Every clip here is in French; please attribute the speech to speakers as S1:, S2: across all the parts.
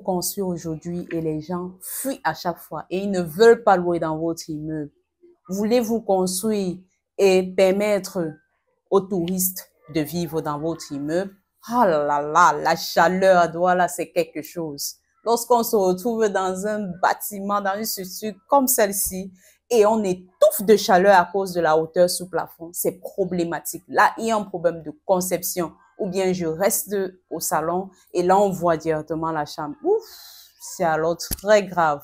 S1: construire aujourd'hui et les gens fuient à chaque fois et ils ne veulent pas louer dans votre immeuble? Voulez-vous construire et permettre aux touristes de vivre dans votre immeuble? Oh là là, la chaleur à Douala, c'est quelque chose. Lorsqu'on se retrouve dans un bâtiment, dans une structure comme celle-ci, et on étouffe de chaleur à cause de la hauteur sous plafond, c'est problématique. Là, il y a un problème de conception. Ou bien je reste au salon et là, on voit directement la chambre. Ouf, c'est alors très grave.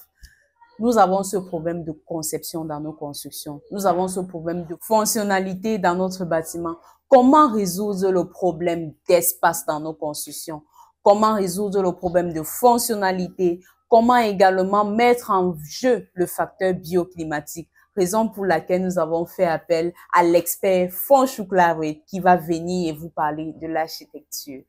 S1: Nous avons ce problème de conception dans nos constructions. Nous avons ce problème de fonctionnalité dans notre bâtiment. Comment résoudre le problème d'espace dans nos constructions? Comment résoudre le problème de fonctionnalité? Comment également mettre en jeu le facteur bioclimatique? Raison pour laquelle nous avons fait appel à l'expert Fonchou Claret qui va venir et vous parler de l'architecture.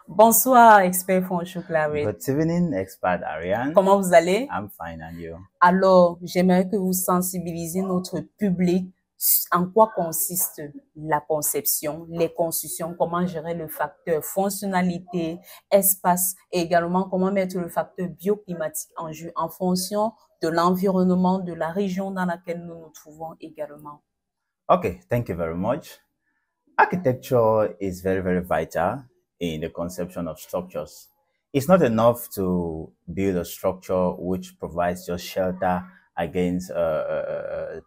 S1: Bonsoir, expert Fonchou Claret.
S2: Good evening, expert Ariane.
S1: Comment vous allez?
S2: I'm fine, and you?
S1: Alors, j'aimerais que vous sensibilisiez notre public en quoi consiste la conception, les constructions, comment gérer le facteur fonctionnalité, espace et également comment mettre le facteur bioclimatique en jeu en fonction de l'environnement, de la région dans laquelle nous nous trouvons également.
S2: Okay, thank you very much. Architecture is very, very vital in the conception of structures. It's not enough to build a structure which provides just shelter against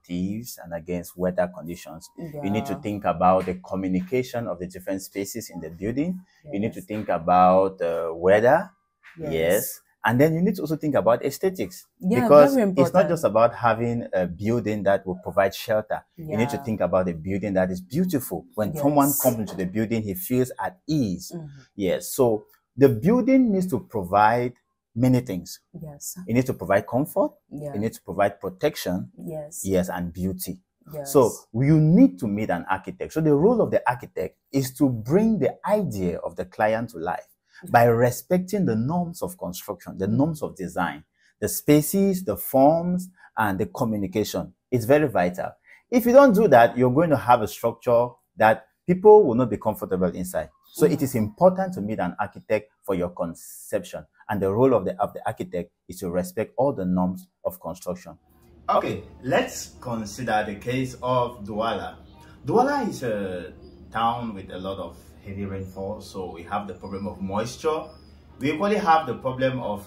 S2: thieves and against weather conditions. Yeah. You need to think about the communication of the different spaces in the building. Yes. You need to think about weather. Yes. Yes. And then you need to also think about aesthetics. Yeah, because it's not just about having a building that will provide shelter. Yeah. You need to think about a building that is beautiful. When someone comes into the building, he feels at ease. Mm-hmm. Yes. So the building needs to provide many things. Yes. It needs to provide comfort. Yeah. It needs to provide protection. Yes. Yes, and beauty. Yes. So you need to meet an architect. So the role of the architect is to bring the idea of the client to life by respecting the norms of construction, the norms of design, the spaces, the forms, and the communication. It's very vital. If you don't do that, you're going to have a structure that people will not be comfortable inside. So it is important to meet an architect for your conception. And the role of the architect is to respect all the norms of construction. Okay, let's consider the case of Douala. Douala is a town with a lot of heavy rainfall, so we have the problem of moisture. We equally have the problem of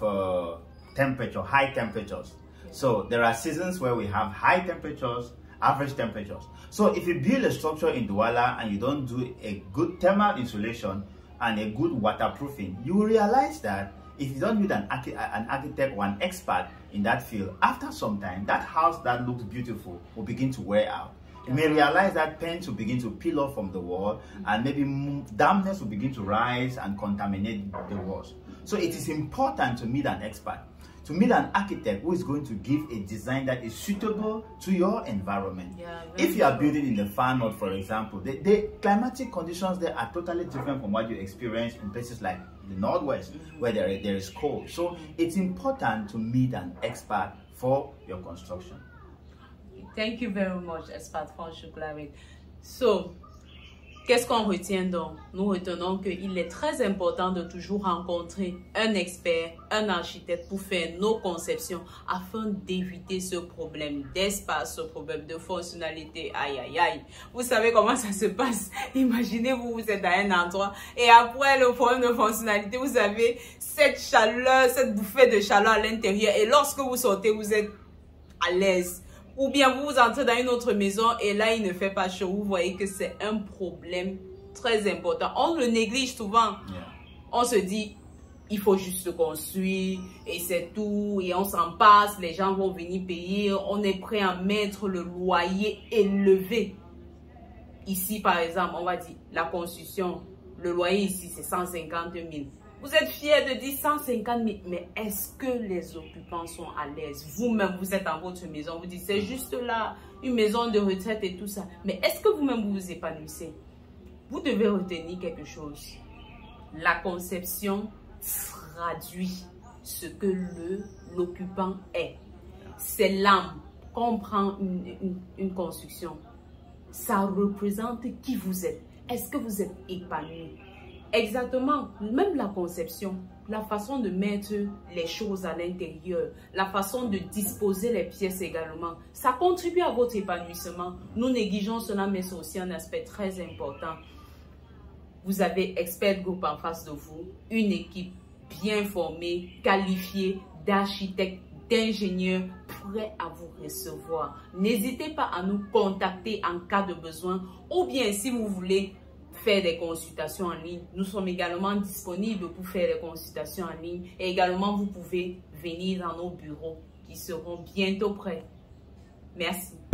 S2: temperature, high temperatures. So there are seasons where we have high temperatures, average temperatures. So if you build a structure in Douala and you don't do a good thermal insulation and a good waterproofing, you will realize that if you don't need an architect or an expert in that field, after some time, that house that looks beautiful will begin to wear out. You may realize that paint will begin to peel off from the wall, and maybe dampness will begin to rise and contaminate the walls. So it is important to meet an expert, to meet an architect who is going to give a design that is suitable to your environment. Yeah, if you are building in the far north, for example, the climatic conditions there are totally different from what you experience in places like the northwest, where there is cold. So it's important to meet an expert for your construction.
S1: Thank you very much, expert Fonchou Claret. So, qu'est-ce qu'on retient donc? Nous retenons qu'il est très important de toujours rencontrer un expert, un architecte pour faire nos conceptions afin d'éviter ce problème d'espace, ce problème de fonctionnalité. Aïe, aïe, aïe. Vous savez comment ça se passe? Imaginez-vous, vous êtes à un endroit et après le problème de fonctionnalité, vous avez cette chaleur, cette bouffée de chaleur à l'intérieur et lorsque vous sortez, vous êtes à l'aise. Ou bien vous entrez dans une autre maison et là, il ne fait pas chaud. Vous voyez que c'est un problème très important. On le néglige souvent. Yeah. On se dit, il faut juste construire et c'est tout. Et on s'en passe, les gens vont venir payer. On est prêt à mettre le loyer élevé. Ici, par exemple, on va dire, la construction, le loyer ici, c'est 150 000. Vous êtes fiers de dire 150 000, mais est-ce que les occupants sont à l'aise? Vous-même, vous êtes dans votre maison, vous dites, c'est juste là, une maison de retraite et tout ça. Mais est-ce que vous-même, vous vous épanouissez? Vous devez retenir quelque chose. La conception traduit ce que l'occupant est. C'est l'âme. Quand on prend une construction, ça représente qui vous êtes. Est-ce que vous êtes épanoui? Exactement, même la conception, la façon de mettre les choses à l'intérieur, la façon de disposer les pièces également, ça contribue à votre épanouissement. Nous négligeons cela, mais c'est aussi un aspect très important. Vous avez Expert Group en face de vous, une équipe bien formée, qualifiée, d'architectes, d'ingénieurs prêts à vous recevoir. N'hésitez pas à nous contacter en cas de besoin ou bien si vous voulez faire des consultations en ligne. Nous sommes également disponibles pour faire des consultations en ligne et également vous pouvez venir dans nos bureaux qui seront bientôt prêts. Merci.